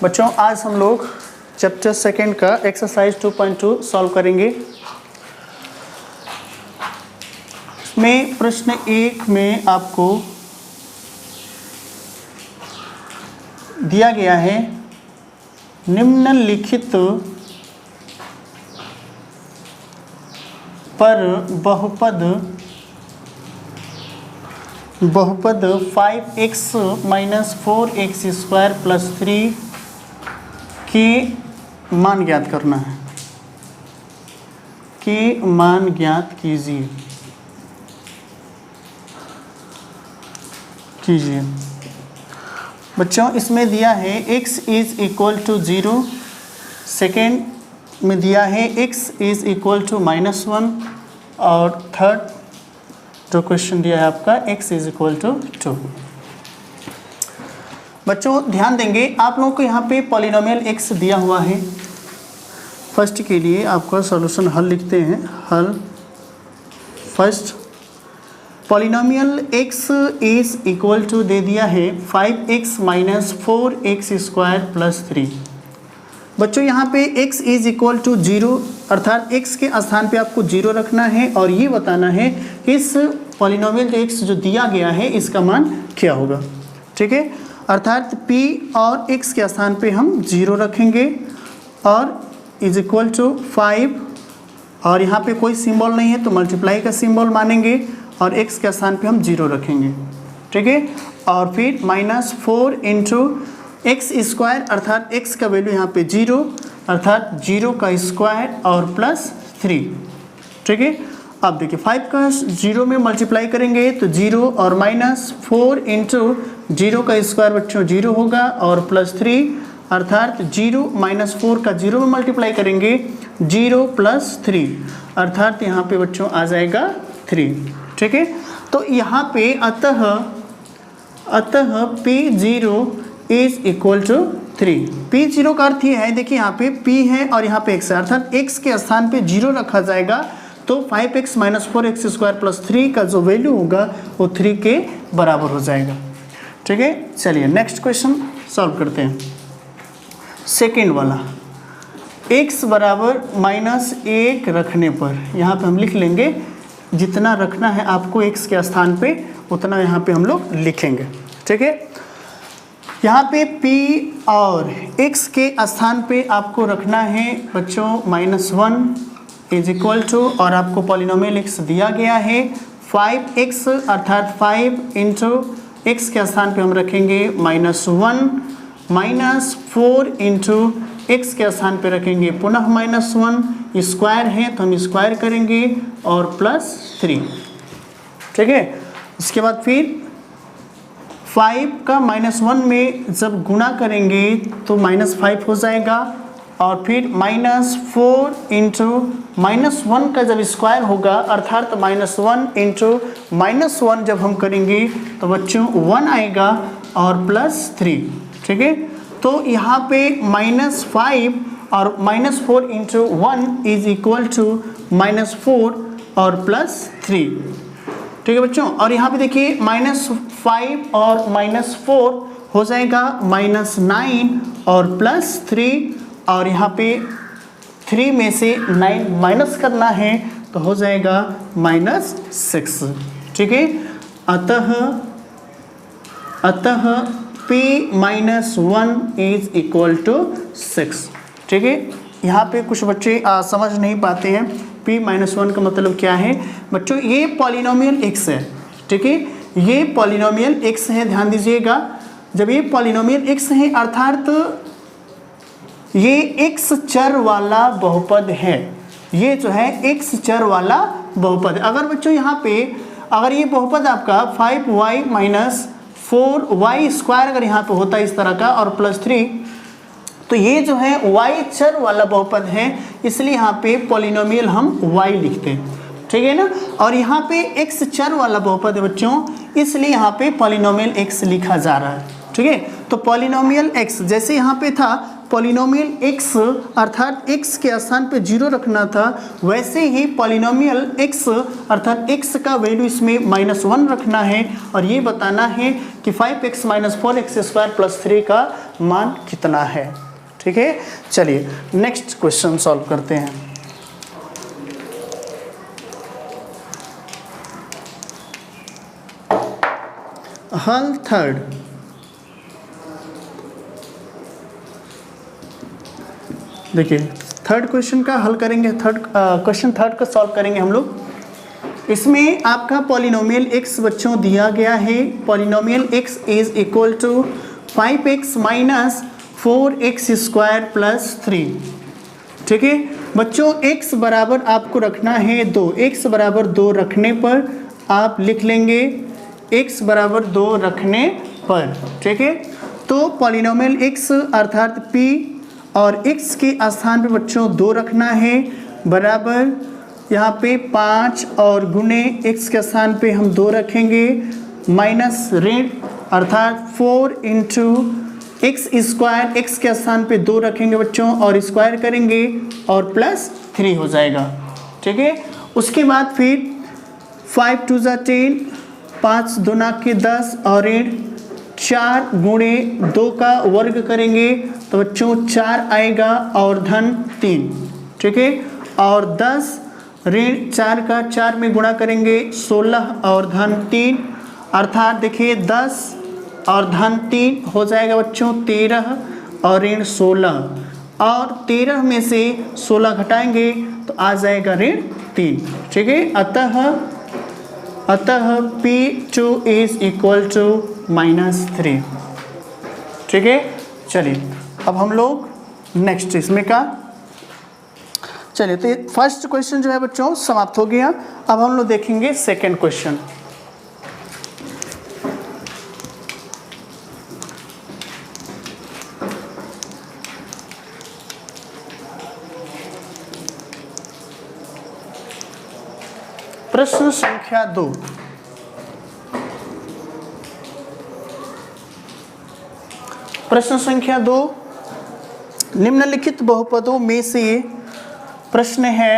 बच्चों आज हम लोग चैप्टर सेकेंड का एक्सरसाइज 2.2 सॉल्व करेंगे। इसमें प्रश्न 1 में आपको दिया गया है निम्नलिखित पर बहुपद 5x minus 4x square plus 3 के मान ज्ञात करना है। के मान ज्ञात कीजिए। बच्चों इसमें दिया है x is equal to 0, second में दिया है x इज इक्वल टू -1 और थर्ड जो क्वेश्चन दिया है आपका x इज इक्वल टू 2। बच्चों ध्यान देंगे आप लोगों को यहाँ पे पॉलिनोमियल x दिया हुआ है। फर्स्ट के लिए आपका सॉल्यूशन हल लिखते हैं। हल first polynomial x is equal to दे दिया है 5x minus 4x square plus 3। बच्चों यहाँ पे x इज इक्वल टू 0 अर्थात x के स्थान पे आपको 0 रखना है और ये बताना है इस पॉलिनोमियल जो x जो दिया गया है इसका मान क्या होगा। ठीक है, अर्थात p और x के स्थान पे हम 0 रखेंगे और इज इक्वल टू 5 और यहाँ पे कोई सिंबल नहीं है तो मल्टीप्लाई का सिंबल मानेंगे और x के स्थान पे हम 0 रखेंगे। ठीक है, और फिर -4 इंटू एक्स स्क्वायर अर्थात x का वैल्यू यहाँ पे 0 अर्थात 0 का स्क्वायर और प्लस 3। ठीक है, अब देखिए 5 का 0 में मल्टीप्लाई करेंगे तो 0 और -4 इंटू 0 का स्क्वायर बच्चों 0 होगा और प्लस 3 अर्थात 0 -4 का 0 में मल्टीप्लाई करेंगे 0 प्लस 3 अर्थात यहाँ पे बच्चों आ जाएगा 3। ठीक है, तो यहाँ पे अतः P0 is equal to 3। P0 का अर्थ ये है, देखिए यहाँ पे P है और यहाँ पे x है अर्थात x के स्थान पे 0 रखा जाएगा तो 5x minus 4x square plus 3 का जो वैल्यू होगा वो 3 के बराबर हो जाएगा। ठीक है, चलिए नेक्स्ट क्वेश्चन सॉल्व करते हैं। सेकेंड वाला x बराबर -1 रखने पर यहाँ पे हम लिख लेंगे जितना रखना है आपको x के स्थान पे उतना यहाँ पे हम लोग लिखेंगे। ठीक है, यहाँ पे p और x के स्थान पे आपको रखना है बच्चों -1 इज इक्वल टू और आपको पॉलिनोमियल x दिया गया है 5x अर्थात 5 इंटू एक्स के स्थान पे हम रखेंगे -1 -4 इंटू एक्स के स्थान पे रखेंगे पुनः -1 स्क्वायर है तो हम स्क्वायर करेंगे और प्लस 3। ठीक है, इसके बाद फिर 5 का -1 में जब गुणा करेंगे तो -5 हो जाएगा और फिर -4 इंटू -1 का जब स्क्वायर होगा अर्थात -1 इंटू -1 जब हम करेंगे तो बच्चों 1 आएगा और प्लस 3। ठीक है, तो यहाँ पे -5 और -4 इंटू 1 इज इक्वल टू -4 और प्लस 3। ठीक है बच्चों, और यहाँ पे देखिए -5 और -4 हो जाएगा -9 और प्लस 3 और यहाँ पे 3 में से 9 माइनस करना है तो हो जाएगा -6। ठीक है, अतः P-1 इज इक्वल टू 6। ठीक है, यहाँ पे कुछ बच्चे समझ नहीं पाते हैं P-1 का मतलब क्या है। बच्चों ये पॉलिनोमियल x है। ठीक है, ये पॉलिनोमियल x है, ध्यान दीजिएगा। जब ये पॉलिनोमियल x है अर्थात ये x चर वाला बहुपद है। ये जो है x चर वाला बहुपद है। अगर बच्चों यहाँ पे अगर ये बहुपद आपका 5y माइनस 4y स्क्वायर अगर यहाँ पे होता है इस तरह का और प्लस 3 तो ये जो है y चर वाला बहुपद है इसलिए यहाँ पे पॉलिनोमियल हम y लिखते हैं। ठीक है ना, और यहाँ पे x चर वाला बहुपद है बच्चों इसलिए यहाँ पे पॉलिनोमियल x लिखा जा रहा है। ठीक है, तो पॉलिनोमियल x जैसे यहाँ पे था पॉलिनोमियल x अर्थात x के स्थान पे 0 रखना था, वैसे ही पॉलिनोमियल x अर्थात x का वैल्यू इसमें -1 रखना है और ये बताना है कि 5x - 4x² + 3 का मान कितना है। ठीक है, चलिए नेक्स्ट क्वेश्चन सॉल्व करते हैं। हल थर्ड, देखिए थर्ड क्वेश्चन का हल करेंगे। क्वेश्चन थर्ड का सॉल्व करेंगे हम लोग। इसमें आपका पॉलिनोमियल x बच्चों दिया गया है। Polynomial x is equal to 5x - 4x² + 3। ठीक है बच्चों, x बराबर आपको रखना है 2। x बराबर 2 रखने पर आप लिख लेंगे x बराबर 2 रखने पर। ठीक है, तो पॉलिनोमियल x अर्थात p और x के स्थान पे बच्चों 2 रखना है, बराबर यहाँ पे 5 और गुणे x के स्थान पे हम 2 रखेंगे, माइनस ऋण अर्थात 4 × x², x के स्थान पे 2 रखेंगे बच्चों और स्क्वायर करेंगे और +3 हो जाएगा। ठीक है, उसके बाद फिर 5 × 2 = 10, 5 × 2 = 10 और ऋण 4 गुणे 2 का वर्ग करेंगे तो बच्चों 4 आएगा और धन 3। ठीक है, और 10 ऋण 4 का 4 में गुणा करेंगे 16 और धन 3, अर्थात देखिए 10 और धन 3 हो जाएगा बच्चों 13 और ऋण 16, और 13 में से 16 घटाएंगे तो आ जाएगा ऋण 3। ठीक है, अतः P2 इज इक्वल टू -3। ठीक है, चलिए अब हम लोग नेक्स्ट इसमें का, चलिए तो ये फर्स्ट क्वेश्चन जो है बच्चों समाप्त हो गया। अब हम लोग देखेंगे सेकंड क्वेश्चन। प्रश्न संख्या 2। प्रश्न संख्या 2, निम्नलिखित बहुपदों में से प्रश्न है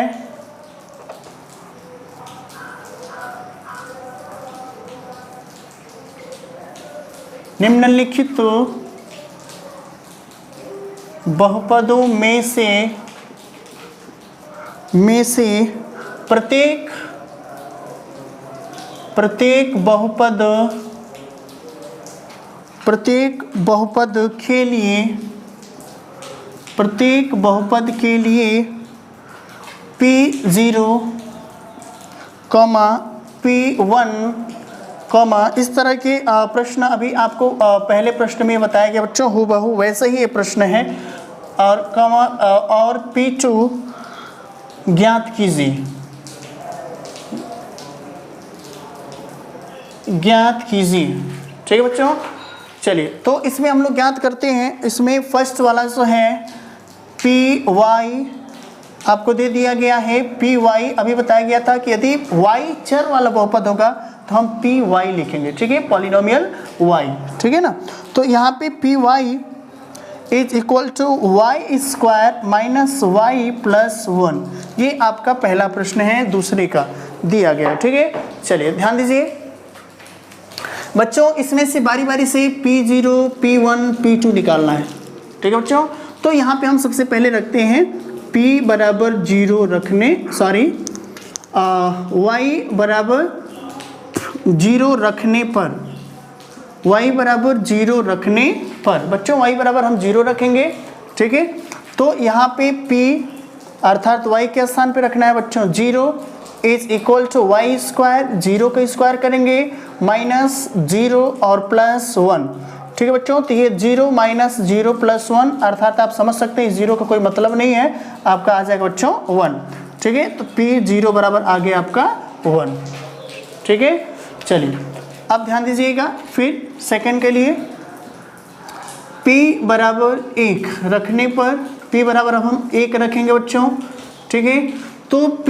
निम्नलिखित बहुपदों में से प्रत्येक बहुपद के लिए P0, P1, इस तरह के प्रश्न अभी आपको पहले प्रश्न में बताया गया बच्चों, हूबहू वैसे ही ये प्रश्न है। और P2 ज्ञात कीजिए। ठीक है बच्चों, चलिए तो इसमें हम लोग ज्ञात करते हैं। इसमें फर्स्ट वाला जो है Py आपको दे दिया गया है। Py अभी बताया गया था कि यदि y चर वाला बहुपद होगा तो हम Py लिखेंगे। ठीक है, पॉलिनोमियल y। ठीक है ना, तो यहाँ पे Py is equal to y² - y + 1। ये आपका पहला प्रश्न है, दूसरे का दिया गया। ठीक है, चलिए ध्यान दीजिए बच्चों, इसमें से बारी बारी से P0, P1, P2 निकालना है। ठीक है बच्चों, तो यहाँ पे हम सबसे पहले रखते हैं P बराबर 0 रखने, y बराबर 0 रखने पर, बच्चों y बराबर हम 0 रखेंगे। ठीक है, तो यहाँ पे P अर्थात y के स्थान पे रखना है बच्चों 0 इज इक्वल टू y², 0 का स्क्वायर करेंगे -0 और +1। ठीक है बच्चों, तो ये 0 - 0 + 1 अर्थात आप समझ सकते हैं 0 का कोई मतलब नहीं है, आपका आ जाएगा बच्चों 1। ठीक है, तो P0 बराबर आ गया आपका 1। ठीक है, चलिए अब ध्यान दीजिएगा। फिर सेकंड के लिए P बराबर 1 रखने पर, P बराबर अब हम 1 रखेंगे बच्चों। ठीक है, तो P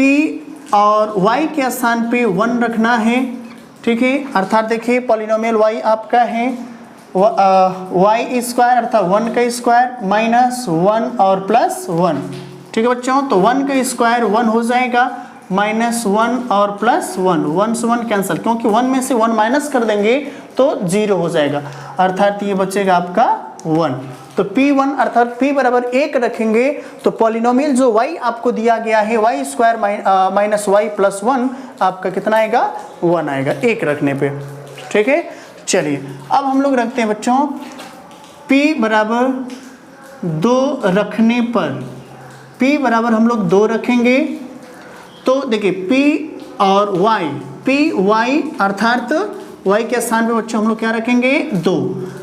और y के स्थान पे 1 रखना है। ठीक है, अर्थात देखिए पॉलिनोमियल y आपका है वाई स्क्वायर अर्थात 1 का स्क्वायर माइनस 1 और प्लस 1। ठीक है बच्चों, तो 1 का स्क्वायर 1 हो जाएगा, माइनस 1 और प्लस 1, 1 से 1 कैंसिल, क्योंकि 1 में से 1 माइनस कर देंगे तो 0 हो जाएगा, अर्थात ये बचेगा आपका 1। तो P1 अर्थात P बराबर 1 रखेंगे तो पॉलिनोमियल जो y आपको दिया गया है Y square minus Y plus 1 आपका कितना आएगा, 1 आएगा 1 रखने पे। ठीक है, चलिए अब हम लोग रखते हैं बच्चों P बराबर 2 रखने पर, P बराबर हम लोग 2 रखेंगे तो देखिए P और Y, P Y अर्थात y के स्थान पे बच्चों हम लोग क्या रखेंगे, 2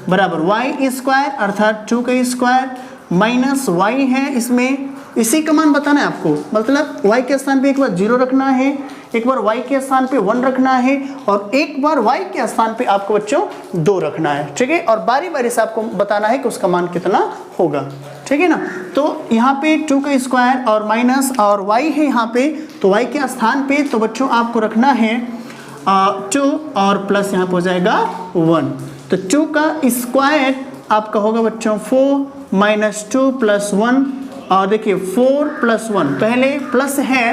बराबर y स्क्वायर अर्थात 2 का स्क्वायर माइनस y है, इसमें इसी का मान बताना है आपको, मतलब y के स्थान पे एक बार 0 रखना है, एक बार y के स्थान पे 1 रखना है और एक बार y के स्थान पे आपको बच्चों 2 रखना है। ठीक है, और बारी बारी से आपको बताना है कि उसका मान कितना होगा। ठीक है ना, तो यहाँ पे 2 का स्क्वायर और माइनस और y है यहाँ पे, तो y के स्थान पे तो बच्चों आपको रखना है 2 और प्लस यहाँ पे हो जाएगा 1, तो 2 का स्क्वायर आपका होगा बच्चों 4 माइनस 2 प्लस 1, और देखिए 4 प्लस 1, पहले प्लस है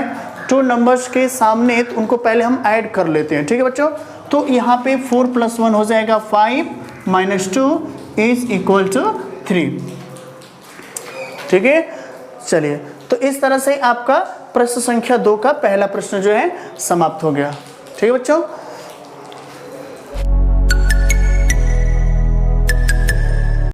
2 नंबर्स के सामने तो उनको पहले हम ऐड कर लेते हैं। ठीक है बच्चों, तो यहाँ पे 4 प्लस 1 हो जाएगा 5 माइनस 2 इज इक्वल टू 3। ठीक है, चलिए तो इस तरह से आपका प्रश्न संख्या 2 का पहला प्रश्न जो है समाप्त हो गया। ठीक है बच्चों।